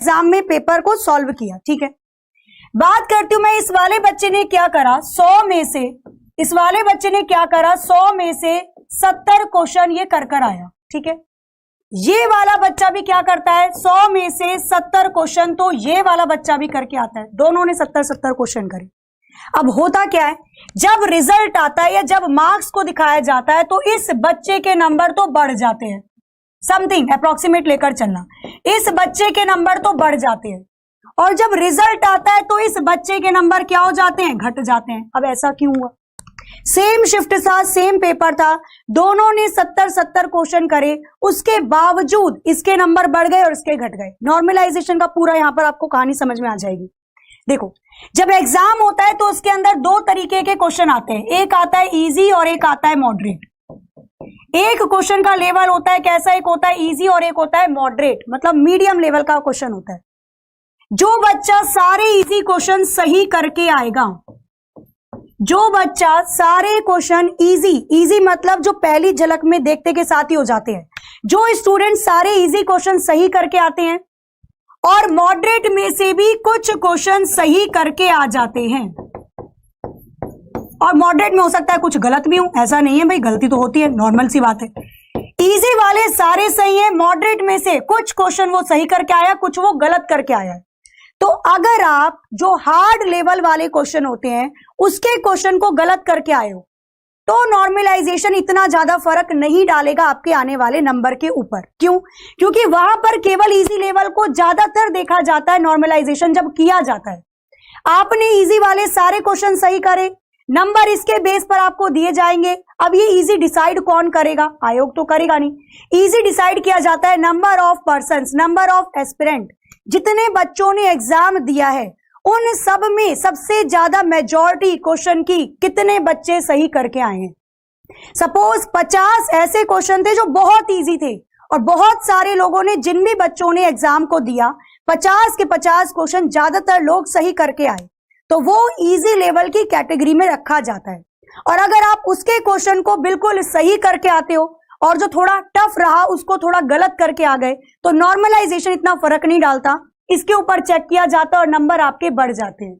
Exam में paper को solve किया, ठीक है। बात करती हूं मैं इस वाले बच्चे ने क्या करा, 100 में से इस वाले बच्चे ने क्या करा, 100 में से 70 क्वेश्चन ये कर आया, ठीक है। ये वाला बच्चा भी क्या करता है, 100 में से 70 क्वेश्चन तो ये वाला बच्चा भी करके आता है, दोनों ने 70 क्वेश्चन करे। अब होता क्या है, जब रिजल्ट आता है या जब मार्क्स को दिखाया जाता है तो इस बच्चे के नंबर तो बढ़ जाते हैं, समथिंग अप्रोक्सीमेट लेकर चलना, इस बच्चे के नंबर तो बढ़ जाते हैं, और जब रिजल्ट आता है तो इस बच्चे के नंबर क्या हो जाते हैं, घट जाते हैं। अब ऐसा क्यों हुआ, सेम शिफ्ट था, सेम पेपर था, दोनों ने 70 क्वेश्चन करे, उसके बावजूद इसके नंबर बढ़ गए और इसके घट गए। नॉर्मलाइजेशन का पूरा यहां पर आपको कहानी समझ में आ जाएगी। देखो, जब एग्जाम होता है तो उसके अंदर दो तरीके के क्वेश्चन आते हैं, एक आता है इजी और एक आता है मॉडरेट। एक क्वेश्चन का लेवल होता है कैसा, एक होता है इजी और एक होता है मॉडरेट, मतलब मीडियम लेवल का क्वेश्चन होता है। जो बच्चा सारे इजी क्वेश्चन सही करके आएगा, जो बच्चा सारे क्वेश्चन इजी मतलब जो पहली झलक में देखते के साथ ही हो जाते हैं, जो स्टूडेंट सारे इजी क्वेश्चन सही करके आते हैं और मॉडरेट में से भी कुछ क्वेश्चन सही करके आ जाते हैं, और मॉडरेट में हो सकता है कुछ गलत भी हो, ऐसा नहीं है भाई, गलती तो होती है, नॉर्मल सी बात है। इजी वाले सारे सही है, मॉडरेट में से कुछ क्वेश्चन वो सही करके आया, कुछ वो गलत करके आया है। तो अगर आप जो हार्ड लेवल वाले क्वेश्चन होते हैं उसके क्वेश्चन को गलत करके आए हो तो नॉर्मलाइजेशन इतना ज्यादा फर्क नहीं डालेगा आपके आने वाले नंबर के ऊपर। क्यों? क्योंकि वहां पर केवल इजी लेवल को ज्यादातर देखा जाता है नॉर्मलाइजेशन जब किया जाता है। आपने इजी वाले सारे क्वेश्चन सही करे, नंबर इसके बेस पर आपको दिए जाएंगे। अब ये इजी डिसाइड कौन करेगा, आयोग तो करेगा नहीं। इजी डिसाइड किया जाता है number of persons, number of aspirant, जितने बच्चों ने एग्जाम दिया है उन सब में सबसे ज्यादा मेजॉरिटी क्वेश्चन की कितने बच्चे सही करके आए हैं। सपोज 50 ऐसे क्वेश्चन थे जो बहुत इजी थे और बहुत सारे लोगों ने, जिन भी बच्चों ने एग्जाम को दिया, 50 के 50 क्वेश्चन ज्यादातर लोग सही करके आए, तो वो इजी लेवल की कैटेगरी में रखा जाता है। और अगर आप उसके क्वेश्चन को बिल्कुल सही करके आते हो और जो थोड़ा टफ रहा उसको थोड़ा गलत करके आ गए, तो नॉर्मलाइजेशन इतना फर्क नहीं डालता, इसके ऊपर चेक किया जाता है और नंबर आपके बढ़ जाते हैं।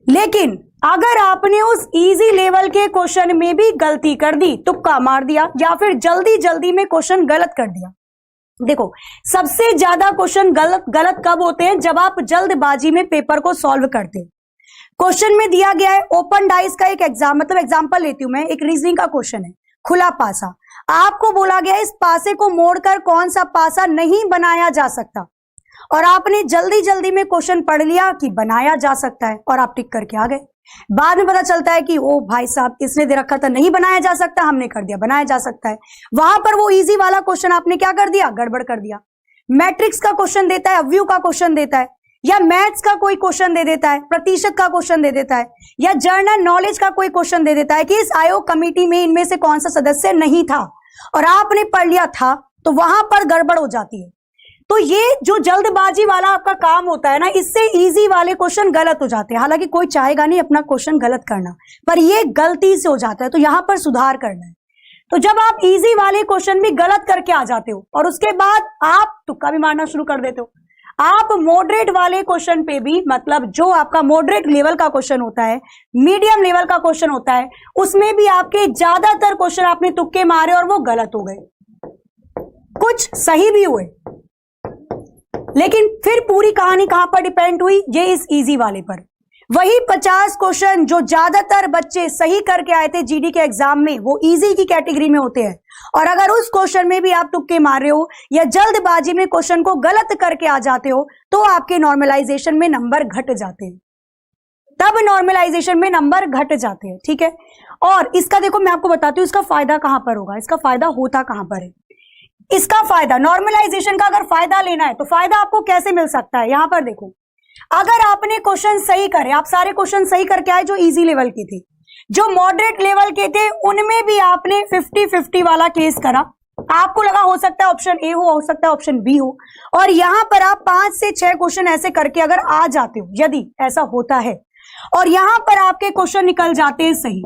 लेकिन अगर आपने उस इजी लेवल के क्वेश्चन में भी गलती कर दी, तुक्का मार दिया या फिर जल्दी जल्दी में क्वेश्चन गलत कर दिया। देखो, सबसे ज्यादा क्वेश्चन गलत कब होते हैं, जब आप जल्दबाजी में पेपर को सॉल्व करते हैं। क्वेश्चन में दिया गया है ओपन डाइस का एक एग्जाम, मतलब एग्जांपल लेती हूं मैं, एक रीजनिंग का क्वेश्चन है, खुला पासा। आपको बोला गया इस पासे को मोड़कर कौन सा पासा नहीं बनाया जा सकता, और आपने जल्दी जल्दी में क्वेश्चन पढ़ लिया कि बनाया जा सकता है और आप टिक करके आ गए। बाद में पता चलता है कि ओ भाई साहब, इसने दे रखा था नहीं बनाया जा सकता, हमने कर दिया बनाया जा सकता है। वहां पर वो इजी वाला क्वेश्चन आपने क्या कर दिया, गड़बड़ कर दिया। मैट्रिक्स का क्वेश्चन देता है, अवयव का क्वेश्चन देता है, या मैथ्स का कोई क्वेश्चन दे देता है, प्रतिशत का क्वेश्चन दे देता है, या जनरल नॉलेज का कोई क्वेश्चन दे देता है कि इस आयोग कमेटी में इनमें से कौन सा सदस्य नहीं था, और आपने पढ़ लिया था, तो वहां पर गड़बड़ हो जाती है। तो ये जो जल्दबाजी वाला आपका काम होता है ना, इससे इजी वाले क्वेश्चन गलत हो जाते हैं। हालांकि कोई चाहेगा नहीं अपना क्वेश्चन गलत करना, पर ये गलती से हो जाता है, तो यहां पर सुधार करना है। तो जब आप इजी वाले क्वेश्चन भी गलत करके आ जाते हो और उसके बाद आप तुक्का भी मारना शुरू कर देते हो, आप मॉडरेट वाले क्वेश्चन पे भी, मतलब जो आपका मॉडरेट लेवल का क्वेश्चन होता है, मीडियम लेवल का क्वेश्चन होता है, उसमें भी आपके ज्यादातर क्वेश्चन आपने तुक्के मारे और वो गलत हो गए, कुछ सही भी हुए। लेकिन फिर पूरी कहानी कहां पर डिपेंड हुई, ये इस इजी वाले पर। वही 50 क्वेश्चन जो ज्यादातर बच्चे सही करके आए थे जीडी के एग्जाम में, वो इजी की कैटेगरी में होते हैं। और अगर उस क्वेश्चन में भी आप तुक्के मार रहे हो या जल्दबाजी में क्वेश्चन को गलत करके आ जाते हो, तो आपके नॉर्मलाइजेशन में नंबर घट जाते हैं, तब नॉर्मलाइजेशन में नंबर घट जाते हैं, ठीक है। और इसका देखो मैं आपको बताती हूँ इसका फायदा कहां पर होगा, इसका फायदा होता कहां पर है। इसका फायदा, नॉर्मलाइजेशन का अगर फायदा लेना है तो फायदा आपको कैसे मिल सकता है, यहां पर देखो। अगर आपने क्वेश्चन सही करे, आप सारे क्वेश्चन सही करके आए जो इजी लेवल के थे, जो मॉडरेट लेवल के थे उनमें भी आपने 50-50 वाला केस करा, आपको लगा हो सकता है ऑप्शन ए हो सकता है ऑप्शन बी हो, और यहां पर आप 5 से 6 क्वेश्चन ऐसे करके अगर आ जाते हो, यदि ऐसा होता है, और यहां पर आपके क्वेश्चन निकल जाते हैं सही,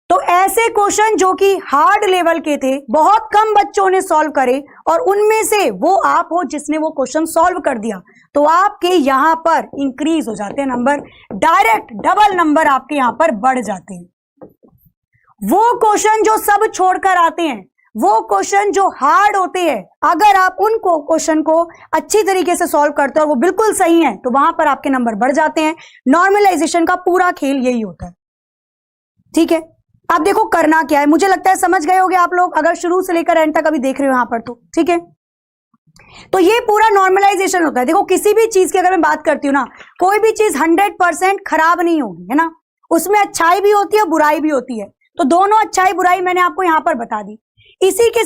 तो ऐसे क्वेश्चन जो कि हार्ड लेवल के थे, बहुत कम बच्चों ने सॉल्व करे और उनमें से वो आप हो जिसने वो क्वेश्चन सॉल्व कर दिया, तो आपके यहां पर इंक्रीज हो जाते हैं नंबर, डायरेक्ट डबल नंबर आपके यहां पर बढ़ जाते हैं। वो क्वेश्चन जो सब छोड़कर आते हैं, वो क्वेश्चन जो हार्ड होते हैं, अगर आप उन क्वेश्चन को अच्छी तरीके से सॉल्व करते हो और वो बिल्कुल सही है, तो वहां पर आपके नंबर बढ़ जाते हैं। नॉर्मलाइजेशन का पूरा खेल यही होता है। ठीक है, अब देखो करना क्या है, मुझे लगता है समझ गए होंगे आप लोग, अगर शुरू से लेकर एंड तक अभी देख रहे हो यहां पर तो। ठीक है, तो ये पूरा नॉर्मलाइजेशन होता है। देखो किसी भी चीज की अगर मैं बात करती हूँ ना, कोई भी चीज 100% खराब नहीं होगी, है ना, उसमें अच्छाई भी होती है बुराई भी होती है। तो दोनों अच्छाई बुराई मैंने आपको यहां पर बता दी। इसी के